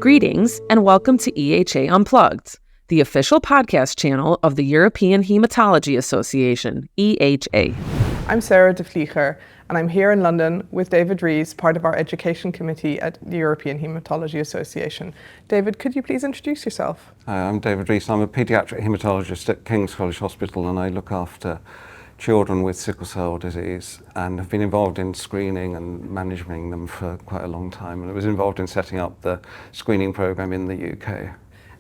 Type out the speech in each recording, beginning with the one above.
Greetings and welcome to EHA Unplugged, the official podcast channel of the European Hematology Association, EHA. I'm Sarah de Vlieger and I'm here in London with David Rees, part of our education committee at the European Hematology Association. David, could you please introduce yourself? Hi, I'm David Rees. I'm a paediatric haematologist at King's College Hospital and I look after children with sickle cell disease and have been involved in screening and managing them for quite a long time, and I was involved in setting up the screening program in the UK.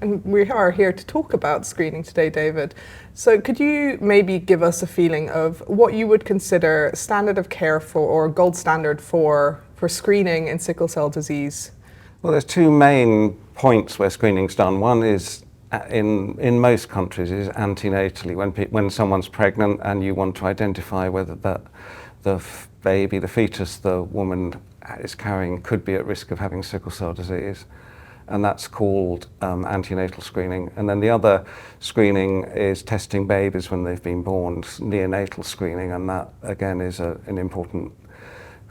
And we are here to talk about screening today, David. So could you maybe give us a feeling of what you would consider standard of care for, or gold standard for screening in sickle cell disease? Well, there's two main points where screening's done. One is in most countries is antenatally, when someone's pregnant and you want to identify whether the baby, the fetus the woman is carrying could be at risk of having sickle cell disease. And that's called antenatal screening. And then the other screening is testing babies when they've been born, neonatal screening, and that again is an important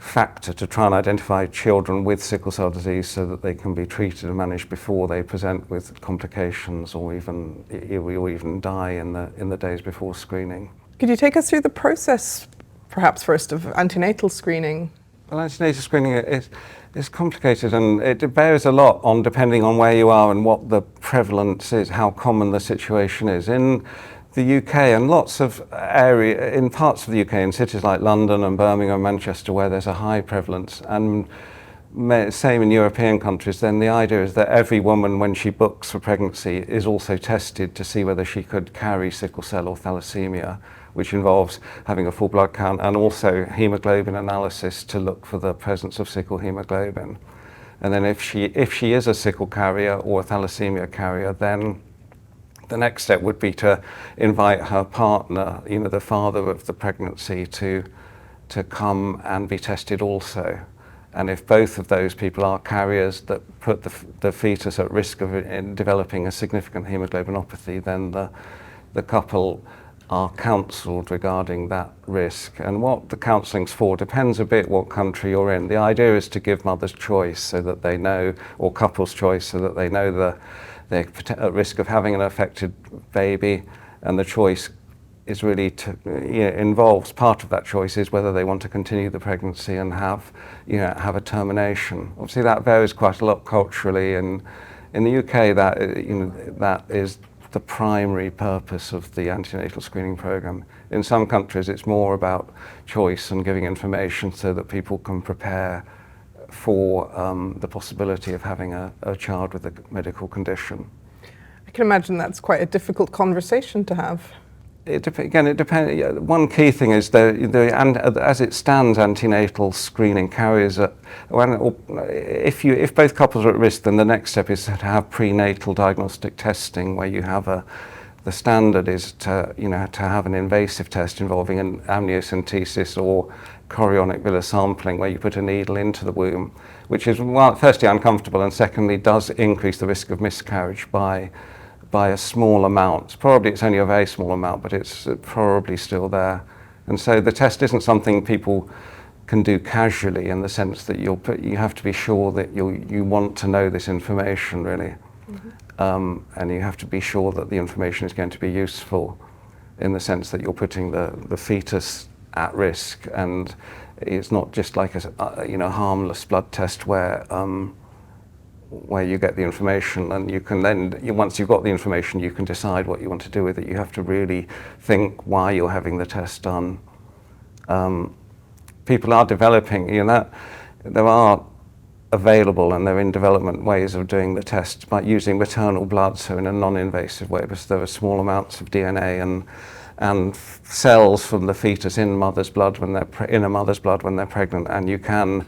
factor to try and identify children with sickle cell disease so that they can be treated and managed before they present with complications or even die in the days before screening. Could you take us through the process, perhaps first, of antenatal screening? Well, antenatal screening is complicated, and it varies a lot depending on where you are and what the prevalence is, how common the situation is. In the UK and lots of in parts of the UK, in cities like London and Birmingham, Manchester, where there's a high prevalence, and same in European countries, then the idea is that every woman, when she books for pregnancy, is also tested to see whether she could carry sickle cell or thalassemia, which involves having a full blood count and also hemoglobin analysis to look for the presence of sickle hemoglobin. And then if she is a sickle carrier or a thalassemia carrier, then the next step would be to invite her partner, the father of the pregnancy, to come and be tested also. And if both of those people are carriers that put the fetus at risk of developing a significant hemoglobinopathy, then the couple are counselled regarding that risk. And what the counselling's for depends a bit what country you're in. The idea is to give mothers choice so that they know, or couples choice so that they know they're at risk of having an affected baby, and the choice is really involves, part of that choice is whether they want to continue the pregnancy and have a termination. Obviously that varies quite a lot culturally, and in the UK that is the primary purpose of the antenatal screening program. In some countries it's more about choice and giving information so that people can prepare for the possibility of having a child with a medical condition. I can imagine that's quite a difficult conversation to have. It depends. One key thing is as it stands, antenatal screening carriers if both couples are at risk, then the next step is to have prenatal diagnostic testing, where you have the standard is to have an invasive test involving an amniocentesis or chorionic villus sampling, where you put a needle into the womb, which is, well, firstly uncomfortable, and secondly does increase the risk of miscarriage by a small amount. Probably it's only a very small amount, but it's probably still there. And so the test isn't something people can do casually, in the sense that you have to be sure that you want to know this information, really. Mm-hmm. And you have to be sure that the information is going to be useful, in the sense that you're putting the fetus at risk, and it's not just like a harmless blood test where you get the information and you can then, once you've got the information, you can decide what you want to do with it. You have to really think why you're having the test done. People are developing, there are available and they're in development ways of doing the test by using maternal blood, so in a non-invasive way, because there are small amounts of DNA and cells from the fetus in a mother's blood when they're pregnant, and you can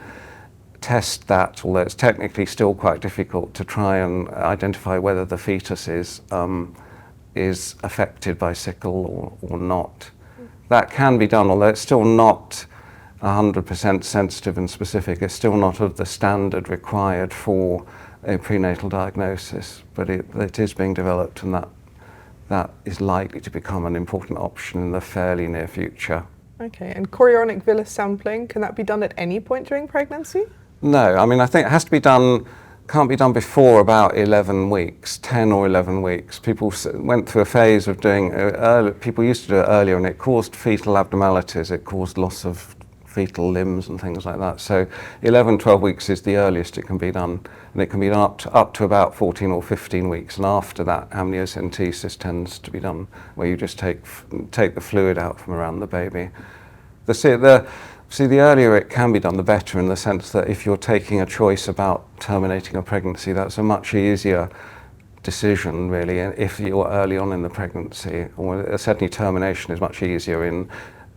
test that, although it's technically still quite difficult to try and identify whether the fetus is affected by sickle or not. That can be done, although it's still not 100% sensitive and specific. It's still not of the standard required for a prenatal diagnosis, but it is being developed, and that is likely to become an important option in the fairly near future. Okay, and chorionic villus sampling, can that be done at any point during pregnancy? No, I mean, I think it has to be done can't be done before about 11 weeks, 10 or 11 weeks. People went through a phase of doing, people used to do it earlier, and it caused fetal abnormalities, it caused loss of fetal limbs and things like that. So 11, 12 weeks is the earliest it can be done, and it can be done up to about 14 or 15 weeks, and after that amniocentesis tends to be done, where you just take the fluid out from around the baby. The earlier it can be done, the better, in the sense that if you're taking a choice about terminating a pregnancy, that's a much easier decision, really, if you're early on in the pregnancy. Or certainly termination is much easier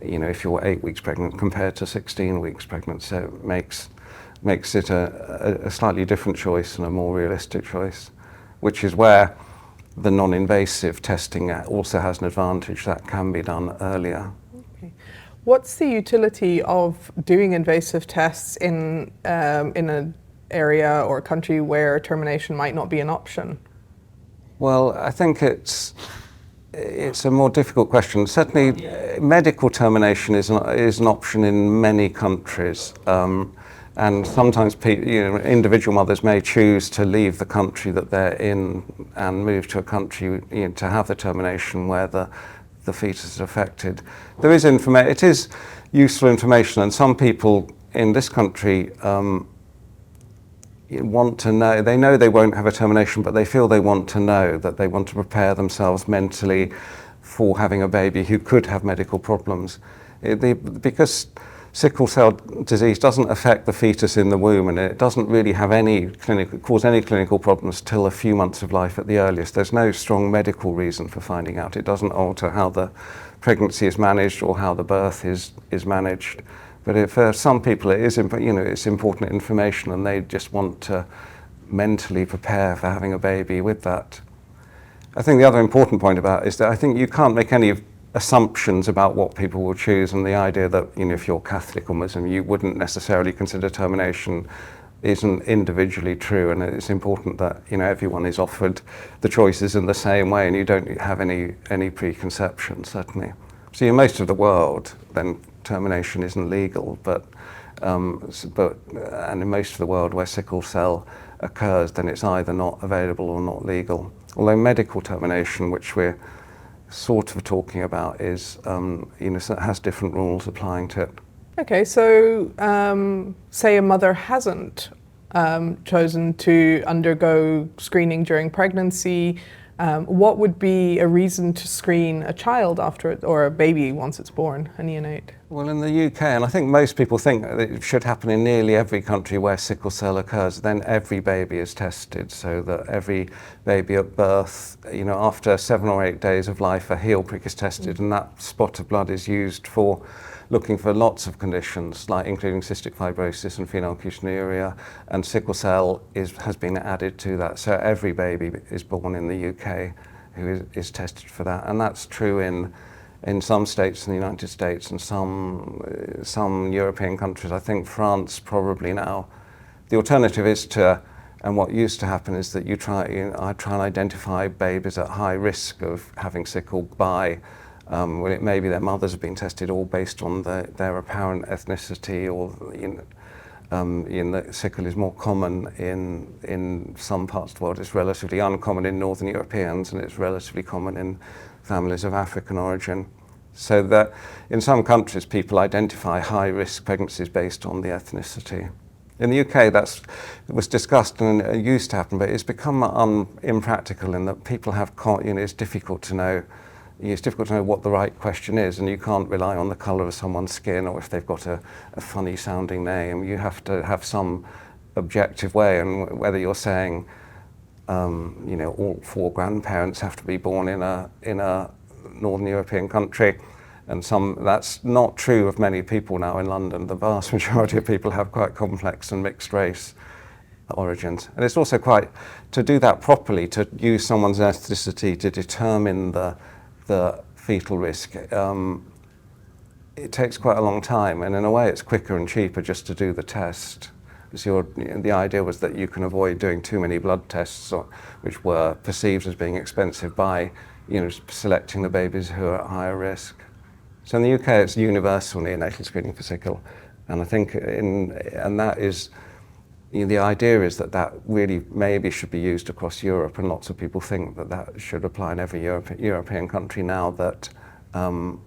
if you're 8 weeks pregnant compared to 16 weeks pregnant. So it makes it a slightly different choice and a more realistic choice, which is where the non-invasive testing also has an advantage. That can be done earlier. What's the utility of doing invasive tests in an area or a country where termination might not be an option? Well, I think it's a more difficult question. Certainly, medical termination is an option in many countries, and sometimes individual mothers may choose to leave the country that they're in and move to a country to have the termination where the fetus is affected. It is useful information, and some people in this country want to know. They know they won't have a termination, but they feel they want to know, that they want to prepare themselves mentally for having a baby who could have medical problems. Because sickle cell disease doesn't affect the fetus in the womb, and it doesn't really have cause any clinical problems till a few months of life at the earliest. There's no strong medical reason for finding out. It doesn't alter how the pregnancy is managed or how the birth is managed. But for some people, it's important information, and they just want to mentally prepare for having a baby with that. I think the other important point about it is that I think you can't make any assumptions about what people will choose, and the idea that if you're Catholic or Muslim, you wouldn't necessarily consider termination isn't individually true, and it's important that everyone is offered the choices in the same way, and you don't have any preconceptions, certainly. So in most of the world, then termination isn't legal, but and in most of the world where sickle cell occurs, then it's either not available or not legal. Although medical termination, which we're sort of talking about, is has different rules applying to it. Okay, so say a mother hasn't chosen to undergo screening during pregnancy, what would be a reason to screen a child after it, or a baby once it's born, a neonate? Well, in the UK, and I think most people think that it should happen in nearly every country where sickle cell occurs, then every baby is tested, so that every baby at birth, after 7 or 8 days of life, a heel prick is tested, and that spot of blood is used for looking for lots of conditions, including cystic fibrosis and phenylketonuria, and sickle cell has been added to that. So every baby is born in the UK who is tested for that, and that's true in some states in the United States and some European countries. I think France probably now. The alternative is and what used to happen is that I try and identify babies at high risk of having sickle by well, it may be their mothers have been tested, all based on their apparent ethnicity, or sickle is more common in some parts of the world. It's relatively uncommon in Northern Europeans, and it's relatively common in families of African origin. So that in some countries people identify high-risk pregnancies based on the ethnicity. In the UK, it was discussed and it used to happen, but it's become impractical in that people have, it's difficult to know. It's difficult to know what the right question is, and you can't rely on the colour of someone's skin or if they've got a funny sounding name. You have to have some objective way, and whether you're saying, all 4 grandparents have to be born in a Northern European country, and that's not true of many people now in London. The vast majority of people have quite complex and mixed race origins. And it's also to do that properly, to use someone's ethnicity to determine the fetal risk, it takes quite a long time, and in a way it's quicker and cheaper just to do the test. So the idea was that you can avoid doing too many blood tests, which were perceived as being expensive, by selecting the babies who are at higher risk. So in the UK it's universal neonatal screening for sickle, and I think that is the idea is that that really maybe should be used across Europe, and lots of people think that that should apply in every European country now that the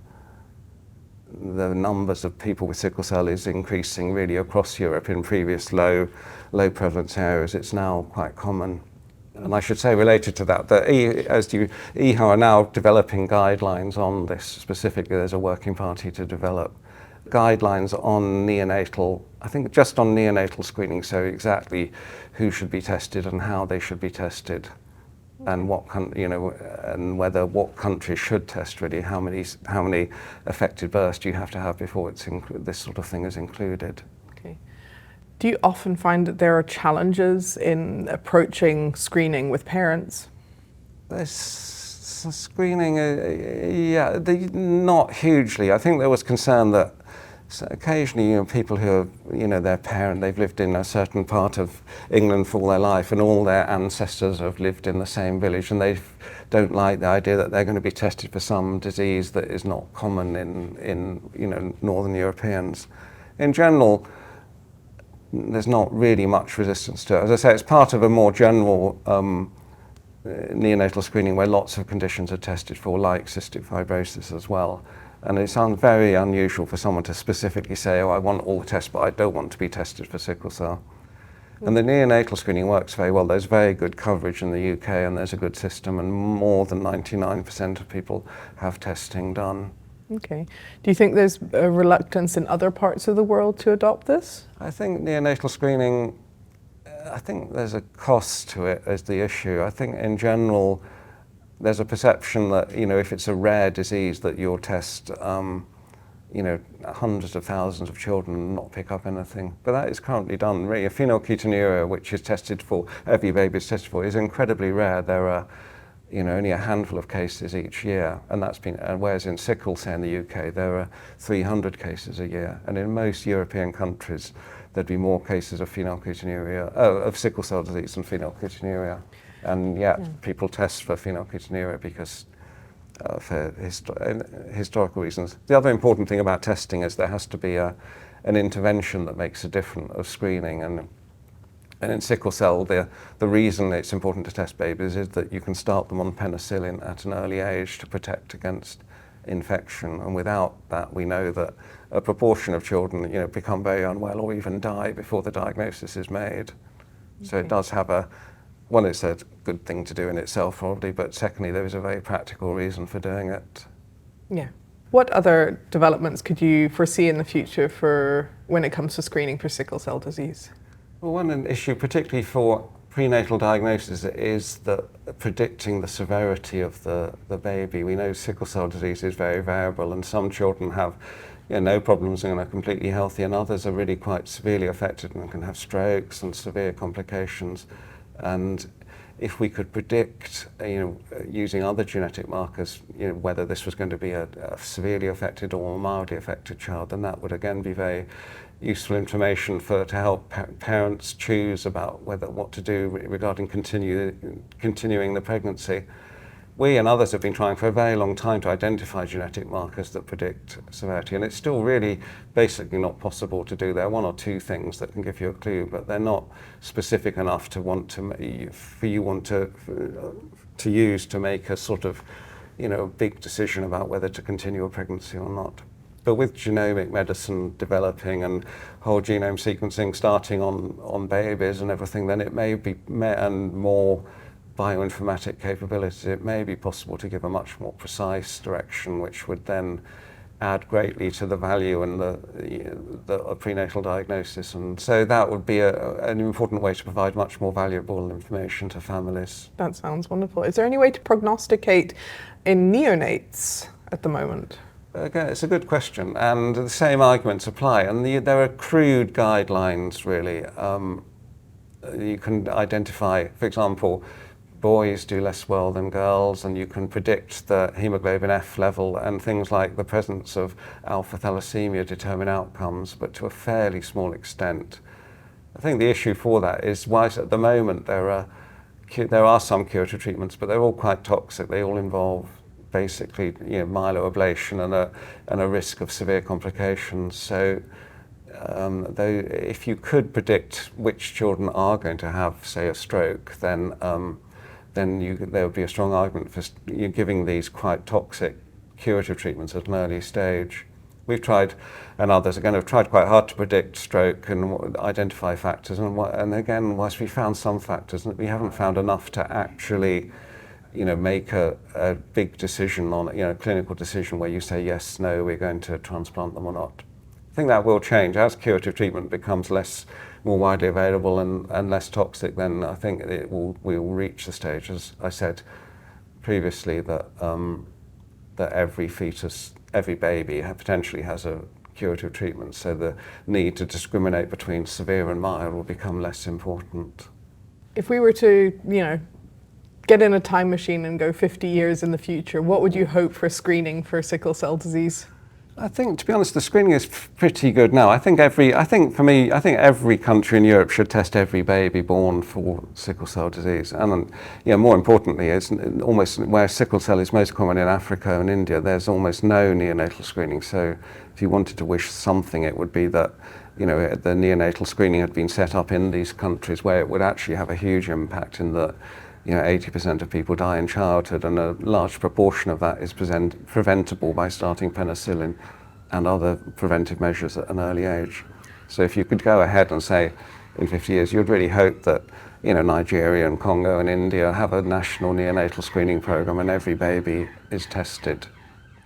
numbers of people with sickle cell is increasing really across Europe. In previous low prevalence areas, it's now quite common. And I should say, related to that, EHA are now developing guidelines on this specifically. There's a working party to develop guidelines on neonatal, I think just on neonatal screening, so exactly who should be tested and how they should be tested, and and whether what countries should test really, how many affected births do you have to have before this sort of thing is included. Okay. Do you often find that there are challenges in approaching screening with parents? There's screening, not hugely. I think there was concern that occasionally, people who are, their parent, they've lived in a certain part of England for all their life, and all their ancestors have lived in the same village, and they don't like the idea that they're going to be tested for some disease that is not common in Northern Europeans. In general, there's not really much resistance to it. As I say, it's part of a more general neonatal screening where lots of conditions are tested for, like cystic fibrosis as well. And it sounds very unusual for someone to specifically say, oh, I want all the tests, but I don't want to be tested for sickle cell. And the neonatal screening works very well. There's very good coverage in the UK, and there's a good system, and more than 99% of people have testing done. Okay. Do you think there's a reluctance in other parts of the world to adopt this? I think neonatal screening, I think there's a cost to it as the issue. I think in general, there's a perception that, if it's a rare disease, that you'll test, hundreds of thousands of children and not pick up anything. But that is currently done. Really, phenylketonuria, which is tested for, every baby is tested for, is incredibly rare. There are, only a handful of cases each year, and that's been, whereas in sickle cell in the UK, there are 300 cases a year. And in most European countries, there'd be more cases of of sickle cell disease than phenylketonuria. And yet people test for phenylketonuria because for historical reasons. The other important thing about testing is there has to be an intervention that makes a difference of screening. And in sickle cell, the reason it's important to test babies is that you can start them on penicillin at an early age to protect against infection. And without that, we know that a proportion of children, become very unwell or even die before the diagnosis is made. Okay. So it does have one, it's a good thing to do in itself, probably, but secondly, there is a very practical reason for doing it. Yeah. What other developments could you foresee in the future for when it comes to screening for sickle cell disease? Well, one issue, particularly for prenatal diagnosis, is that predicting the severity of the baby. We know sickle cell disease is very variable, and some children have no problems and are completely healthy, and others are really quite severely affected and can have strokes and severe complications. And if we could predict, using other genetic markers, whether this was going to be a severely affected or a mildly affected child, then that would again be very useful information to help parents choose about what to do regarding continuing the pregnancy. We and others have been trying for a very long time to identify genetic markers that predict severity, and it's still really basically not possible to do. There are one or two things that can give you a clue, but they're not specific enough to use to make a sort of, big decision about whether to continue a pregnancy or not. But with genomic medicine developing and whole genome sequencing starting on babies and everything, then it may be, and more bioinformatic capabilities, it may be possible to give a much more precise direction, which would then add greatly to the value and the prenatal diagnosis. And so that would be an important way to provide much more valuable information to families. That sounds wonderful. Is there any way to prognosticate in neonates at the moment? Again, it's a good question, and the same arguments apply. And there are crude guidelines, really. You can identify, for example, boys do less well than girls, and you can predict the hemoglobin F level, and things like the presence of alpha thalassemia determine outcomes, but to a fairly small extent. I think the issue for that is why at the moment there are some curative treatments, but they're all quite toxic. They all involve basically myeloablation and a risk of severe complications. So though if you could predict which children are going to have, say, a stroke, then there would be a strong argument for giving these quite toxic curative treatments at an early stage. We've tried, and others again have tried quite hard to predict stroke and identify factors, and again, whilst we found some factors, we haven't found enough to actually, make a big decision on, clinical decision where you say yes, no, we're going to transplant them or not. I think that will change as curative treatment becomes more widely available and less toxic. Then I think we will reach the stage, as I said previously, that every fetus, every baby potentially has a curative treatment, so the need to discriminate between severe and mild will become less important. If we were to, get in a time machine and go 50 years in the future, what would you hope for screening for sickle cell disease? I think, to be honest, the screening is pretty good now. I think every country in Europe should test every baby born for sickle cell disease. And more importantly, it's almost where sickle cell is most common in Africa and India, there's almost no neonatal screening. So if you wanted to wish something, it would be that the neonatal screening had been set up in these countries where it would actually have a huge impact in that 80% of people die in childhood, and a large proportion of that is preventable by starting penicillin and other preventive measures at an early age. So if you could go ahead and say in 50 years, you'd really hope that Nigeria and Congo and India have a national neonatal screening program and every baby is tested.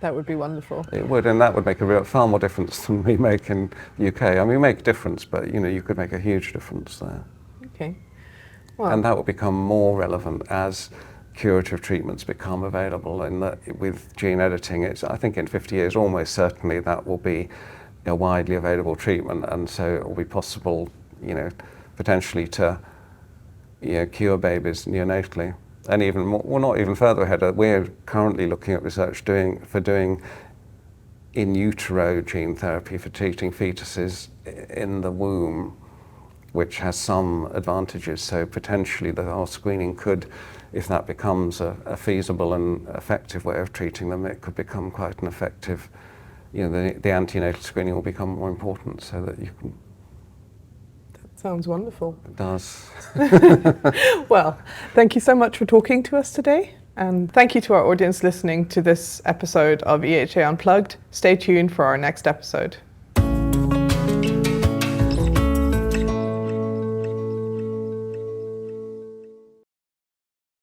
That would be wonderful. It would, and that would make far more difference than we make in the UK. I mean, we make a difference, but you could make a huge difference there. Okay. Well, and that will become more relevant as curative treatments become available. And with gene editing, I think in 50 years, almost certainly that will be a widely available treatment, and so it will be possible, potentially to cure babies neonatally. And even more, well, not even further ahead, we're currently looking at research for doing in utero gene therapy for treating fetuses in the womb, which has some advantages. So potentially our screening could, if that becomes a feasible and effective way of treating them, it could become quite an effective, the antenatal screening will become more important so that you can. That sounds wonderful. It does. Well, thank you so much for talking to us today. And thank you to our audience listening to this episode of EHA Unplugged. Stay tuned for our next episode.